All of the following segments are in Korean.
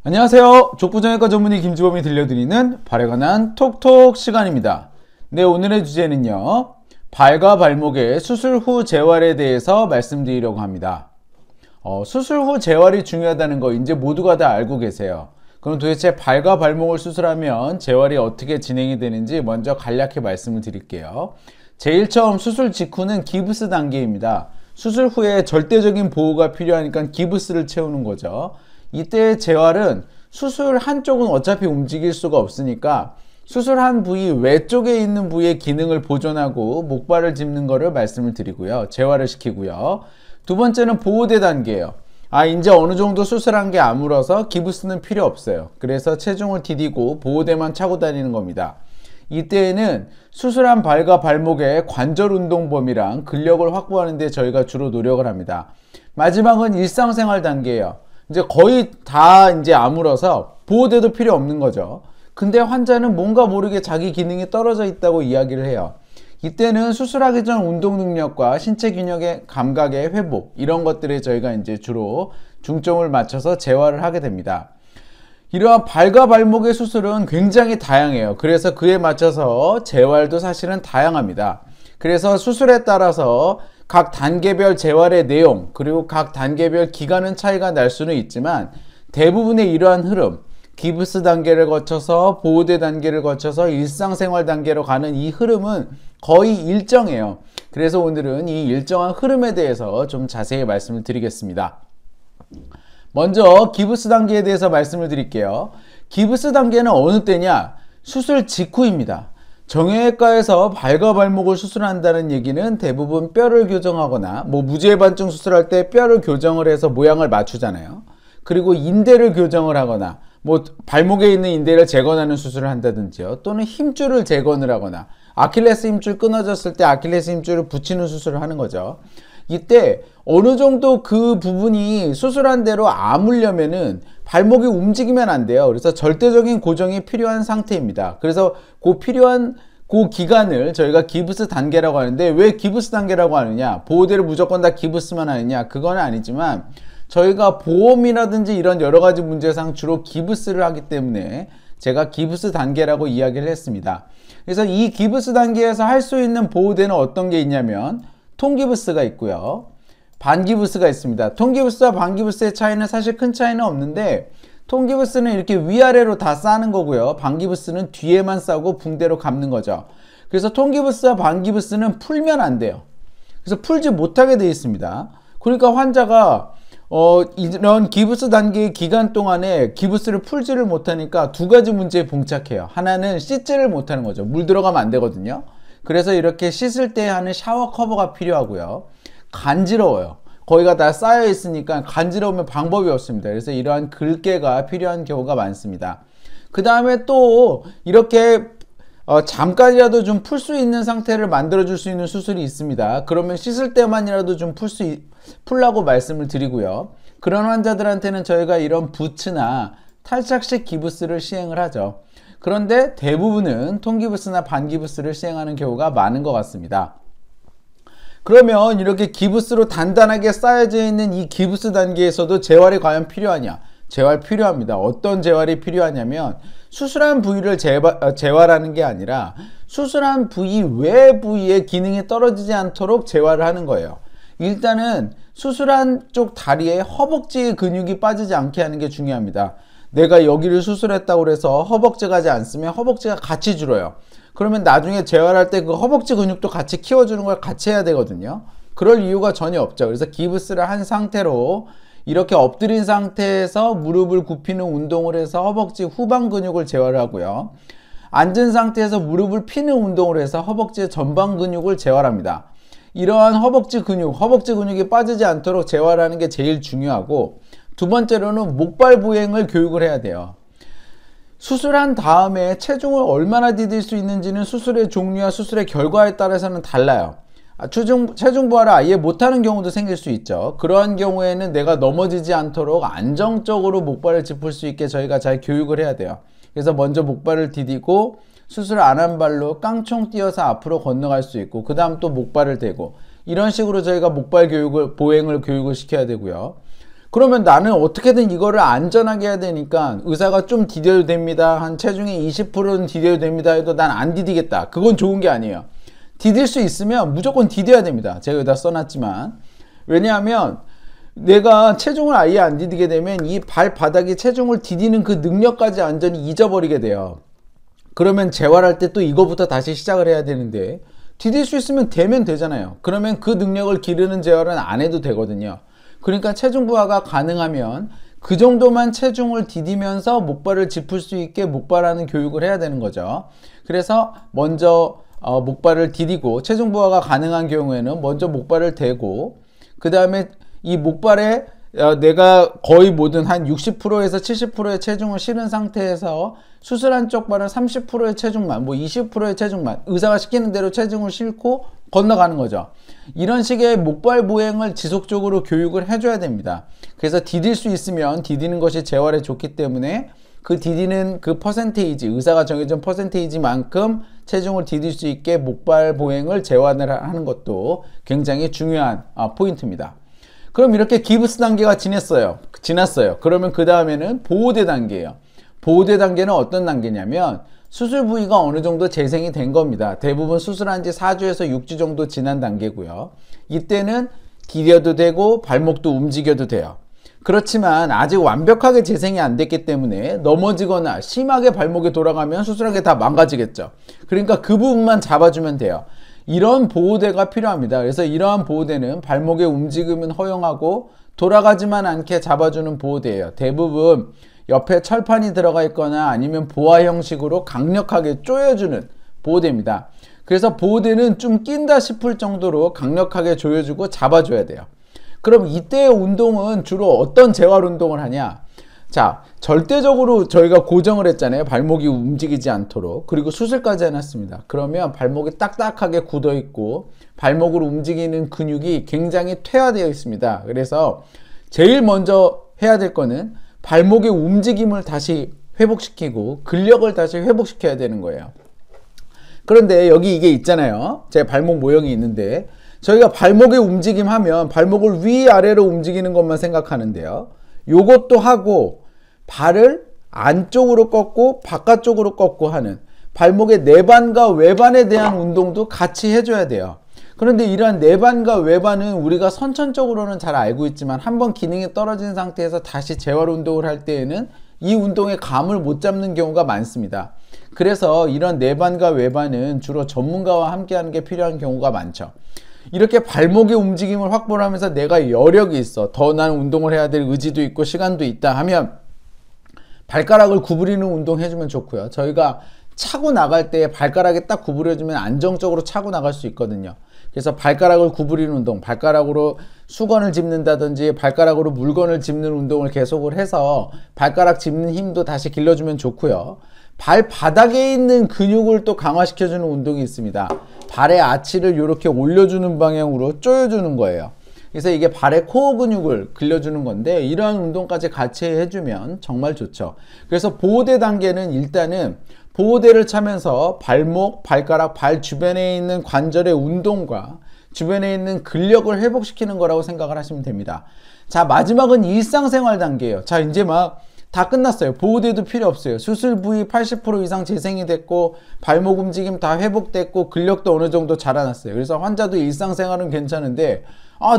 안녕하세요. 족부정형외과 전문의 김주범이 들려드리는 발에 관한 톡톡 시간입니다. 네, 오늘의 주제는요, 발과 발목의 수술 후 재활에 대해서 말씀드리려고 합니다. 수술 후 재활이 중요하다는 거 이제 모두가 다 알고 계세요. 그럼 도대체 발과 발목을 수술하면 재활이 어떻게 진행이 되는지 먼저 간략히 말씀을 드릴게요. 제일 처음 수술 직후는 기부스 단계입니다. 수술 후에 절대적인 보호가 필요하니까 기부스를 채우는 거죠. 이때의 재활은 수술 한쪽은 어차피 움직일 수가 없으니까 수술한 부위 외쪽에 있는 부위의 기능을 보존하고 목발을 짚는 거를 말씀을 드리고요. 재활을 시키고요. 두 번째는 보호대 단계예요. 이제 어느 정도 수술한 게 아물어서 기부스는 필요 없어요. 그래서 체중을 디디고 보호대만 차고 다니는 겁니다. 이때에는 수술한 발과 발목의 관절 운동 범위랑 근력을 확보하는 데 저희가 주로 노력을 합니다. 마지막은 일상생활 단계예요. 이제 거의 다 이제 아물어서 보호대도 필요 없는 거죠. 근데 환자는 뭔가 모르게 자기 기능이 떨어져 있다고 이야기를 해요. 이때는 수술하기 전 운동 능력과 신체 균형의 감각의 회복, 이런 것들에 저희가 이제 주로 중점을 맞춰서 재활을 하게 됩니다. 이러한 발과 발목의 수술은 굉장히 다양해요. 그래서 그에 맞춰서 재활도 사실은 다양합니다. 그래서 수술에 따라서 각 단계별 재활의 내용, 그리고 각 단계별 기간은 차이가 날 수는 있지만 대부분의 이러한 흐름, 기부스 단계를 거쳐서 보호대 단계를 거쳐서 일상생활 단계로 가는 이 흐름은 거의 일정해요. 그래서 오늘은 이 일정한 흐름에 대해서 좀 자세히 말씀을 드리겠습니다. 먼저 기부스 단계에 대해서 말씀을 드릴게요. 기부스 단계는 어느 때냐? 수술 직후입니다. 정형외과에서 발과 발목을 수술한다는 얘기는 대부분 뼈를 교정하거나 무지해반증 수술할 때 뼈를 교정을 해서 모양을 맞추잖아요. 그리고 인대를 교정을 하거나 발목에 있는 인대를 재건하는 수술을 한다든지요. 또는 힘줄을 재건을 하거나 아킬레스 힘줄 끊어졌을 때 아킬레스 힘줄을 붙이는 수술을 하는 거죠. 이때 어느 정도 그 부분이 수술한 대로 아물려면은 발목이 움직이면 안 돼요. 그래서 절대적인 고정이 필요한 상태입니다. 그래서 그 필요한 그 기간을 저희가 기부스 단계라고 하는데, 왜 기부스 단계라고 하느냐? 보호대를 무조건 다 기부스만 하느냐? 그건 아니지만 저희가 보험이라든지 이런 여러 가지 문제상 주로 기부스를 하기 때문에 제가 기부스 단계라고 이야기를 했습니다. 그래서 이 기부스 단계에서 할 수 있는 보호대는 어떤 게 있냐면 통기부스가 있고요. 반기부스가 있습니다. 통기부스와 반기부스의 차이는 사실 큰 차이는 없는데, 통기부스는 이렇게 위아래로 다 싸는 거고요. 반기부스는 뒤에만 싸고 붕대로 감는 거죠. 그래서 통기부스와 반기부스는 풀면 안 돼요. 그래서 풀지 못하게 되어 있습니다. 그러니까 환자가 이런 기부스 단계의 기간 동안에 기부스를 풀지를 못하니까 두 가지 문제에 봉착해요. 하나는 씻지를 못하는 거죠. 물 들어가면 안 되거든요. 그래서 이렇게 씻을 때 하는 샤워 커버가 필요하고요. 간지러워요. 거기가 다 쌓여 있으니까 간지러우면 방법이 없습니다. 그래서 이러한 글개가 필요한 경우가 많습니다. 그 다음에 또 이렇게 잠깐이라도 좀 풀 수 있는 상태를 만들어 줄 수 있는 수술이 있습니다. 그러면 씻을 때만이라도 좀 풀라고 말씀을 드리고요. 그런 환자들한테는 저희가 이런 부츠나 탈착식 기부스를 시행을 하죠. 그런데 대부분은 통기부스나 반기부스를 시행하는 경우가 많은 것 같습니다. 그러면 이렇게 기부스로 단단하게 쌓여져 있는 이 기부스 단계에서도 재활이 과연 필요하냐? 재활 필요합니다. 어떤 재활이 필요하냐면 수술한 부위를 재활하는 게 아니라 수술한 부위 외 부위의 기능이 떨어지지 않도록 재활을 하는 거예요. 일단은 수술한 쪽 다리에 허벅지의 근육이 빠지지 않게 하는 게 중요합니다. 내가 여기를 수술했다고 해서 허벅지 가지 않으면 허벅지가 같이 줄어요. 그러면 나중에 재활할 때 그 허벅지 근육도 같이 키워주는 걸 같이 해야 되거든요. 그럴 이유가 전혀 없죠. 그래서 기부스를 한 상태로 이렇게 엎드린 상태에서 무릎을 굽히는 운동을 해서 허벅지 후방 근육을 재활하고요. 앉은 상태에서 무릎을 피는 운동을 해서 허벅지의 전방 근육을 재활합니다. 이러한 허벅지 근육이 빠지지 않도록 재활하는 게 제일 중요하고, 두 번째로는 목발 보행을 교육을 해야 돼요. 수술한 다음에 체중을 얼마나 디딜 수 있는지는 수술의 종류와 수술의 결과에 따라서는 달라요. 체중 부하를 아예 못하는 경우도 생길 수 있죠. 그러한 경우에는 내가 넘어지지 않도록 안정적으로 목발을 짚을 수 있게 저희가 잘 교육을 해야 돼요. 그래서 먼저 목발을 디디고 수술 안 한 발로 깡총 뛰어서 앞으로 건너갈 수 있고, 그 다음 또 목발을 대고, 이런 식으로 저희가 목발 보행을 교육을 시켜야 되고요. 그러면 나는 어떻게든 이거를 안전하게 해야 되니까 의사가 좀 디뎌도 됩니다. 한 체중의 20%는 디뎌도 됩니다 해도 난 안 디디겠다. 그건 좋은 게 아니에요. 디딜 수 있으면 무조건 디뎌야 됩니다. 제가 여기다 써놨지만. 왜냐하면 내가 체중을 아예 안 디디게 되면 이 발바닥에 체중을 디디는 그 능력까지 완전히 잊어버리게 돼요. 그러면 재활할 때 또 이거부터 다시 시작을 해야 되는데 디딜 수 있으면 되면 되잖아요. 그러면 그 능력을 기르는 재활은 안 해도 되거든요. 그러니까 체중 부하가 가능하면 그 정도만 체중을 디디면서 목발을 짚을 수 있게 목발하는 교육을 해야 되는 거죠. 그래서 먼저 목발을 디디고 체중 부하가 가능한 경우에는 먼저 목발을 대고 그 다음에 이 목발에 내가 거의 모든 한 60%에서 70%의 체중을 실은 상태에서 수술한 쪽 발은 30%의 체중만, 뭐 20%의 체중만 의사가 시키는 대로 체중을 싣고 건너가는 거죠. 이런 식의 목발 보행을 지속적으로 교육을 해줘야 됩니다. 그래서 디딜 수 있으면 디디는 것이 재활에 좋기 때문에 그 디디는 그 퍼센테이지, 의사가 정해준 퍼센테이지만큼 체중을 디딜 수 있게 목발 보행을 재활을 하는 것도 굉장히 중요한 포인트입니다. 그럼 이렇게 기브스 단계가 지났어요. 그러면 그 다음에는 보호대 단계예요. 보호대 단계는 어떤 단계냐면 수술 부위가 어느 정도 재생이 된 겁니다. 대부분 수술한 지 4주에서 6주 정도 지난 단계고요. 이때는 디뎌도 되고 발목도 움직여도 돼요. 그렇지만 아직 완벽하게 재생이 안 됐기 때문에 넘어지거나 심하게 발목이 돌아가면 수술한 게 다 망가지겠죠. 그러니까 그 부분만 잡아주면 돼요. 이런 보호대가 필요합니다. 그래서 이러한 보호대는 발목의 움직임은 허용하고 돌아가지만 않게 잡아주는 보호대예요. 대부분 옆에 철판이 들어가 있거나 아니면 보아 형식으로 강력하게 조여주는 보호대입니다. 그래서 보호대는 좀 낀다 싶을 정도로 강력하게 조여주고 잡아줘야 돼요. 그럼 이때의 운동은 주로 어떤 재활 운동을 하냐? 자, 절대적으로 저희가 고정을 했잖아요. 발목이 움직이지 않도록. 그리고 수술까지 해놨습니다. 그러면 발목이 딱딱하게 굳어 있고 발목으로 움직이는 근육이 굉장히 퇴화되어 있습니다. 그래서 제일 먼저 해야 될 거는 발목의 움직임을 다시 회복시키고 근력을 다시 회복시켜야 되는 거예요. 그런데 여기 이게 있잖아요. 제 발목 모형이 있는데 저희가 발목의 움직임 하면 발목을 위아래로 움직이는 것만 생각하는데요. 요것도 하고 발을 안쪽으로 꺾고 바깥쪽으로 꺾고 하는 발목의 내반과 외반에 대한 운동도 같이 해줘야 돼요. 그런데 이러한 내반과 외반은 우리가 선천적으로는 잘 알고 있지만 한번 기능이 떨어진 상태에서 다시 재활 운동을 할 때에는 이 운동의 감을 못 잡는 경우가 많습니다. 그래서 이런 내반과 외반은 주로 전문가와 함께 하는 게 필요한 경우가 많죠. 이렇게 발목의 움직임을 확보를 하면서 내가 여력이 있어, 더 난 운동을 해야 될 의지도 있고 시간도 있다 하면 발가락을 구부리는 운동 해주면 좋고요. 저희가 차고 나갈 때 발가락에 딱 구부려주면 안정적으로 차고 나갈 수 있거든요. 그래서 발가락을 구부리는 운동, 발가락으로 수건을 짚는다든지 발가락으로 물건을 짚는 운동을 계속을 해서 발가락 짚는 힘도 다시 길러주면 좋고요. 발바닥에 있는 근육을 또 강화시켜주는 운동이 있습니다. 발의 아치를 이렇게 올려주는 방향으로 조여주는 거예요. 그래서 이게 발의 코어 근육을 길러주는 건데 이러한 운동까지 같이 해주면 정말 좋죠. 그래서 보호대 단계는 일단은 보호대를 차면서 발목, 발가락, 발 주변에 있는 관절의 운동과 주변에 있는 근력을 회복시키는 거라고 생각을 하시면 됩니다. 자, 마지막은 일상생활 단계예요. 자, 이제 막 다 끝났어요. 보호대도 필요 없어요. 수술 부위 80% 이상 재생이 됐고 발목 움직임 다 회복됐고 근력도 어느 정도 자라났어요. 그래서 환자도 일상생활은 괜찮은데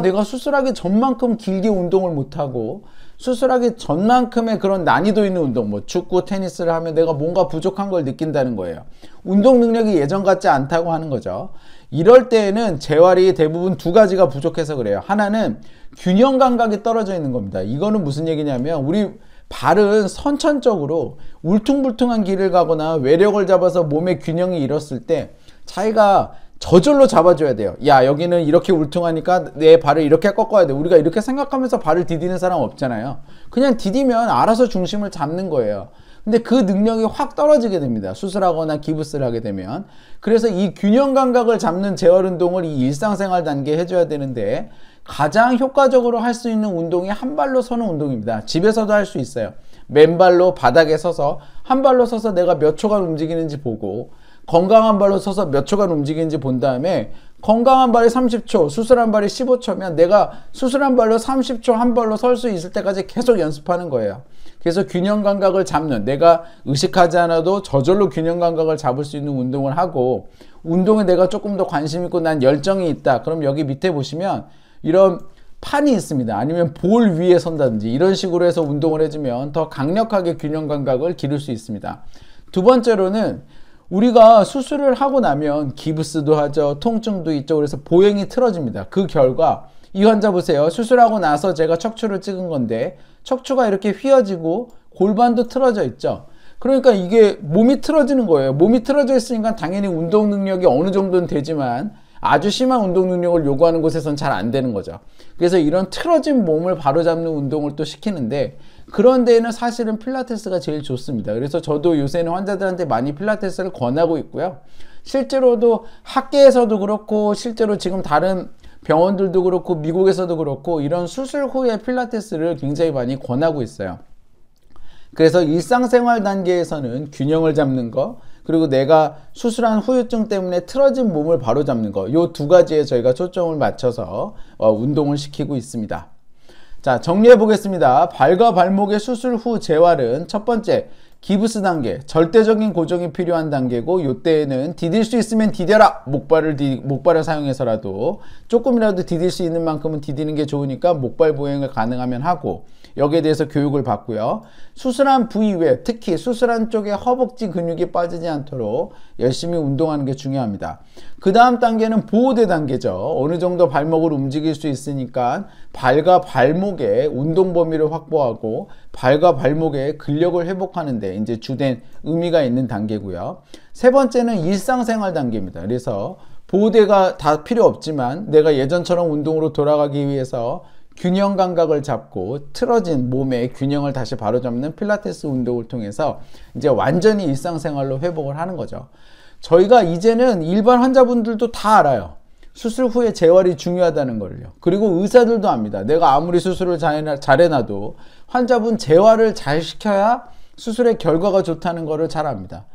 내가 수술하기 전만큼 길게 운동을 못하고 수술하기 전만큼의 그런 난이도 있는 운동, 뭐 축구, 테니스를 하면 내가 뭔가 부족한 걸 느낀다는 거예요. 운동 능력이 예전 같지 않다고 하는 거죠. 이럴 때에는 재활이 대부분 두 가지가 부족해서 그래요. 하나는 균형 감각이 떨어져 있는 겁니다. 이거는 무슨 얘기냐면 우리 발은 선천적으로 울퉁불퉁한 길을 가거나 외력을 잡아서 몸의 균형이 잃었을 때 자기가 저절로 잡아줘야 돼요. 야, 여기는 이렇게 울퉁하니까 내 발을 이렇게 꺾어야 돼. 우리가 이렇게 생각하면서 발을 디디는 사람 없잖아요. 그냥 디디면 알아서 중심을 잡는 거예요. 근데 그 능력이 확 떨어지게 됩니다. 수술하거나 기부스를 하게 되면. 그래서 이 균형 감각을 잡는 재활 운동을 이 일상생활 단계에 해줘야 되는데 가장 효과적으로 할 수 있는 운동이 한 발로 서는 운동입니다. 집에서도 할 수 있어요. 맨발로 바닥에 서서 한 발로 서서 내가 몇 초간 움직이는지 보고 건강한 발로 서서 몇 초간 움직이는지 본 다음에 건강한 발이 30초, 수술한 발이 15초면 내가 수술한 발로 30초 한 발로 설 수 있을 때까지 계속 연습하는 거예요. 그래서 균형 감각을 잡는, 내가 의식하지 않아도 저절로 균형 감각을 잡을 수 있는 운동을 하고, 운동에 내가 조금 더 관심 있고 난 열정이 있다. 그럼 여기 밑에 보시면 이런 판이 있습니다. 아니면 볼 위에 선다든지 이런 식으로 해서 운동을 해주면 더 강력하게 균형 감각을 기를 수 있습니다. 두 번째로는 우리가 수술을 하고 나면 기부스도 하죠. 통증도 있죠. 그래서 보행이 틀어집니다. 그 결과 이 환자 보세요. 수술하고 나서 제가 척추를 찍은 건데 척추가 이렇게 휘어지고 골반도 틀어져 있죠. 그러니까 이게 몸이 틀어지는 거예요. 몸이 틀어져 있으니까 당연히 운동 능력이 어느 정도는 되지만 아주 심한 운동 능력을 요구하는 곳에서는 잘 안 되는 거죠. 그래서 이런 틀어진 몸을 바로잡는 운동을 또 시키는데, 그런 데에는 사실은 필라테스가 제일 좋습니다. 그래서 저도 요새는 환자들한테 많이 필라테스를 권하고 있고요. 실제로도 학계에서도 그렇고 실제로 지금 다른 병원들도 그렇고 미국에서도 그렇고 이런 수술 후에 필라테스를 굉장히 많이 권하고 있어요. 그래서 일상생활 단계에서는 균형을 잡는 거, 그리고 내가 수술한 후유증 때문에 틀어진 몸을 바로잡는 거, 요 두 가지에 저희가 초점을 맞춰서 운동을 시키고 있습니다. 자, 정리해 보겠습니다. 발과 발목의 수술 후 재활은 첫 번째, 기부스 단계, 절대적인 고정이 필요한 단계고, 요때에는 디딜 수 있으면 디뎌라! 목발을 사용해서라도 조금이라도 디딜 수 있는 만큼은 디디는 게 좋으니까 목발 보행을 가능하면 하고, 여기에 대해서 교육을 받고요. 수술한 부위 외, 특히 수술한 쪽에 허벅지 근육이 빠지지 않도록 열심히 운동하는 게 중요합니다. 그 다음 단계는 보호대 단계죠. 어느 정도 발목을 움직일 수 있으니까 발과 발목의 운동 범위를 확보하고 발과 발목의 근력을 회복하는데 이제 주된 의미가 있는 단계고요. 세 번째는 일상생활 단계입니다. 그래서 보호대가 다 필요 없지만 내가 예전처럼 운동으로 돌아가기 위해서 균형 감각을 잡고 틀어진 몸의 균형을 다시 바로잡는 필라테스 운동을 통해서 이제 완전히 일상생활로 회복을 하는 거죠. 저희가 이제는 일반 환자분들도 다 알아요. 수술 후에 재활이 중요하다는 걸요. 그리고 의사들도 압니다. 내가 아무리 수술을 잘해놔도 환자분 재활을 잘 시켜야 수술의 결과가 좋다는 거를 잘 압니다.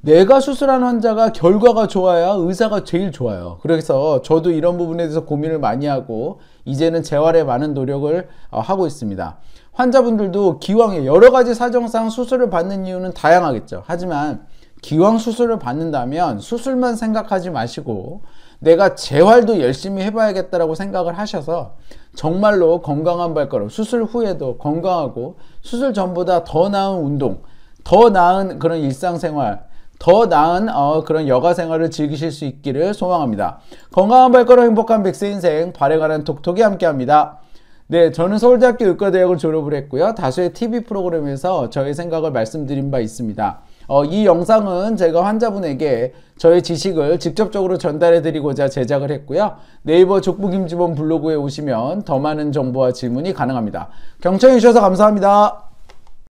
내가 수술한 환자가 결과가 좋아야 의사가 제일 좋아요. 그래서 저도 이런 부분에 대해서 고민을 많이 하고 이제는 재활에 많은 노력을 하고 있습니다. 환자분들도 기왕에 여러 가지 사정상 수술을 받는 이유는 다양하겠죠. 하지만 기왕 수술을 받는다면 수술만 생각하지 마시고 내가 재활도 열심히 해봐야겠다라고 생각을 하셔서 정말로 건강한 발걸음, 수술 후에도 건강하고 수술 전보다 더 나은 운동, 더 나은 그런 일상생활, 더 나은 그런 여가 생활을 즐기실 수 있기를 소망합니다. 건강한 발걸음 행복한 100세 인생 발에 관한 톡톡이 함께합니다. 네, 저는 서울대학교 의과대학을 졸업을 했고요. 다수의 TV 프로그램에서 저의 생각을 말씀드린 바 있습니다. 이 영상은 제가 환자분에게 저의 지식을 직접적으로 전달해 드리고자 제작을 했고요. 네이버 족부김주범 블로그에 오시면 더 많은 정보와 질문이 가능합니다. 경청해 주셔서 감사합니다.